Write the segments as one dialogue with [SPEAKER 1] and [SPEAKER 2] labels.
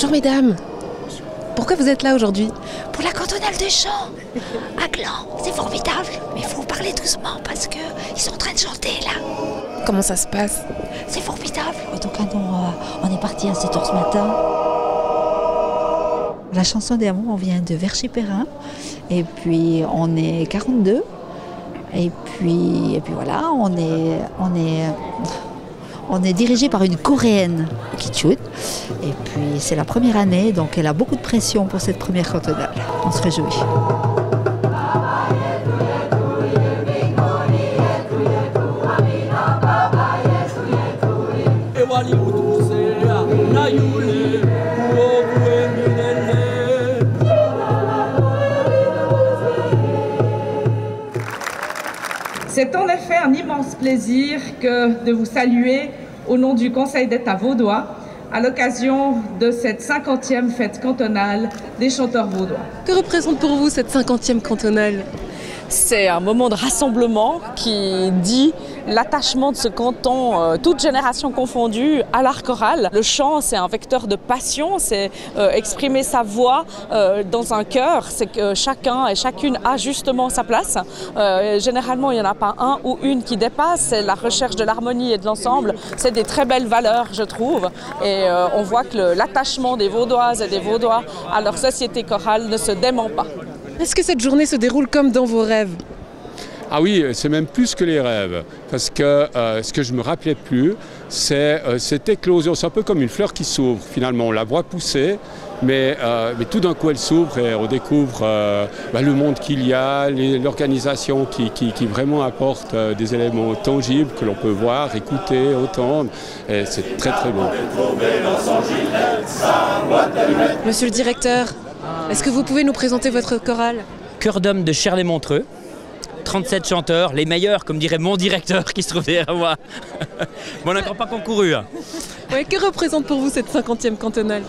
[SPEAKER 1] Bonjour mesdames. Pourquoi vous êtes là aujourd'hui?
[SPEAKER 2] Pour la cantonale de chant à Gland, c'est formidable. Mais il faut parler doucement parce qu'ils sont en train de chanter là.
[SPEAKER 1] Comment ça se passe?
[SPEAKER 2] C'est formidable. Donc on est parti à 7h ce matin. La chanson d'amour, on vient de Vergy-Perrin. Et puis on est 42. Et puis voilà, on est dirigé par une Coréenne qui chute. Et puis c'est la première année, donc elle a beaucoup de pression pour cette première cantonale. On se réjouit.
[SPEAKER 3] C'est en effet un immense plaisir que de vous saluer au nom du Conseil d'État vaudois à l'occasion de cette 50e fête cantonale des chanteurs vaudois.
[SPEAKER 1] Que représente pour vous cette 50e cantonale?
[SPEAKER 4] C'est un moment de rassemblement qui dit l'attachement de ce canton, toute génération confondue, à l'art choral. Le chant, c'est un vecteur de passion, c'est exprimer sa voix dans un chœur. C'est que chacun et chacune a justement sa place. Généralement, il n'y en a pas un ou une qui dépasse. C'est la recherche de l'harmonie et de l'ensemble. C'est des très belles valeurs, je trouve. Et on voit que l'attachement des Vaudoises et des Vaudois à leur société chorale ne se dément pas.
[SPEAKER 1] Est-ce que cette journée se déroule comme dans vos rêves?
[SPEAKER 5] Ah oui, c'est même plus que les rêves, parce que ce que je me rappelais plus, c'est cette éclosion. C'est un peu comme une fleur qui s'ouvre, finalement. On la voit pousser, mais tout d'un coup elle s'ouvre et on découvre le monde qu'il y a, l'organisation qui vraiment apporte des éléments tangibles que l'on peut voir, écouter, entendre. Et c'est très très bon.
[SPEAKER 1] Monsieur le directeur, est-ce que vous pouvez nous présenter votre chorale?
[SPEAKER 6] Chœur d'hommes de Cherley-Montreux, 37 chanteurs, les meilleurs, comme dirait mon directeur qui se trouve derrière moi. Bon, on n'a encore pas concouru. Hein.
[SPEAKER 1] Ouais, que représente pour vous cette 50e cantonale?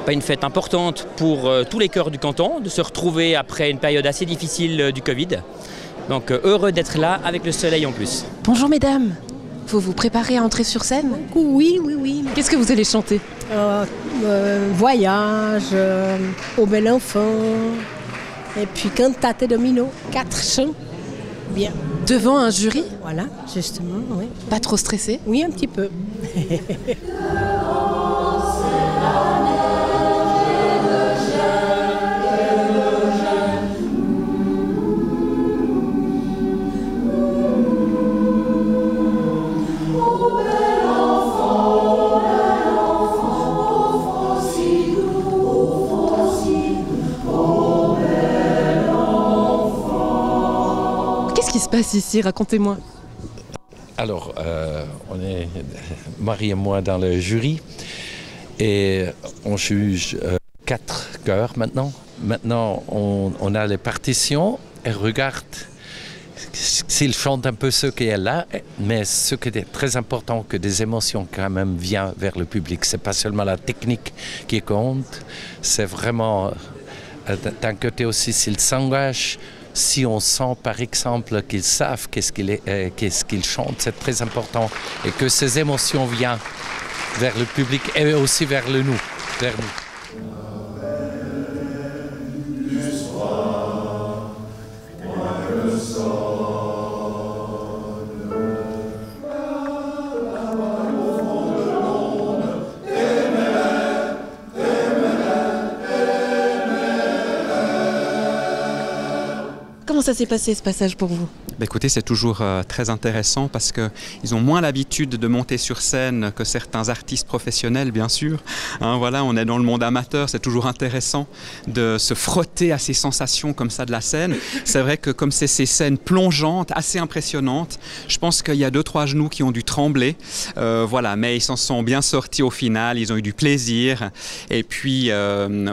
[SPEAKER 6] Une fête importante pour tous les chœurs du canton, de se retrouver après une période assez difficile du Covid. Donc heureux d'être là avec le soleil en plus.
[SPEAKER 1] Bonjour mesdames, vous vous préparez à entrer sur scène?
[SPEAKER 7] Oui.
[SPEAKER 1] Qu'est-ce que vous allez chanter?
[SPEAKER 7] Voyage, Au bel enfant, et puis Cantate Domino, 4 chants. Bien.
[SPEAKER 1] Devant un jury?
[SPEAKER 7] Voilà, justement, oui.
[SPEAKER 1] Pas trop stressé?
[SPEAKER 7] Oui, un petit peu.
[SPEAKER 1] Qu'est-ce qui se passe ici? Racontez-moi.
[SPEAKER 8] Alors, on est, Marie et moi, dans le jury et on juge 4 chœurs maintenant. Maintenant, on a les partitions et regarde s'ils chantent un peu ce qu'il y a là, mais ce qui est très important, que des émotions quand même viennent vers le public. C'est pas seulement la technique qui compte, c'est vraiment d'un côté aussi s'ils s'engagent. Si on sent par exemple qu'ils savent qu'est-ce qu'ils chantent, c'est très important. Et que ces émotions viennent vers le public et aussi vers nous.
[SPEAKER 1] Comment ça s'est passé ce passage pour vous?
[SPEAKER 9] Écoutez, c'est toujours très intéressant parce qu'ils ont moins l'habitude de monter sur scène que certains artistes professionnels, bien sûr. Hein, voilà, on est dans le monde amateur, c'est toujours intéressant de se frotter à ces sensations comme ça de la scène. C'est vrai que comme c'est ces scènes plongeantes, assez impressionnantes, je pense qu'il y a 2-3 genoux qui ont dû trembler. Voilà, mais ils s'en sont bien sortis au final, ils ont eu du plaisir. Et puis,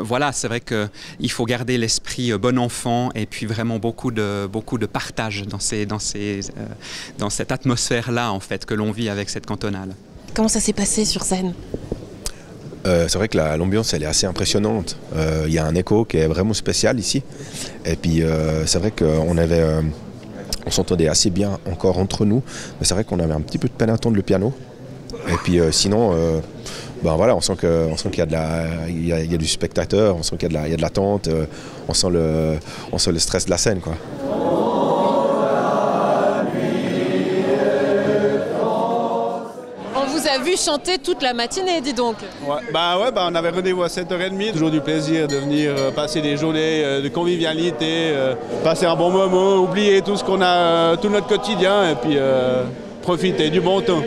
[SPEAKER 9] voilà, c'est vrai qu'il faut garder l'esprit bon enfant et puis vraiment beaucoup de partage dans cette atmosphère-là, en fait, que l'on vit avec cette cantonale.
[SPEAKER 1] Comment ça s'est passé sur scène?
[SPEAKER 10] C'est vrai que l'ambiance elle est assez impressionnante. Il y a un écho qui est vraiment spécial ici. Et puis c'est vrai on s'entendait assez bien encore entre nous. Mais c'est vrai qu'on avait un petit peu de peine à entendre le piano. Et puis sinon, ben voilà, on sent qu'il y a du spectateur, on sent qu'il y a de l'attente, on sent le stress de la scène, quoi.
[SPEAKER 1] On vous a vu chanter toute la matinée, dis donc.
[SPEAKER 11] Ouais, on avait rendez-vous à 7h30. Toujours du plaisir de venir passer des journées de convivialité, passer un bon moment, oublier tout ce qu'on a, tout notre quotidien et puis profiter du bon temps.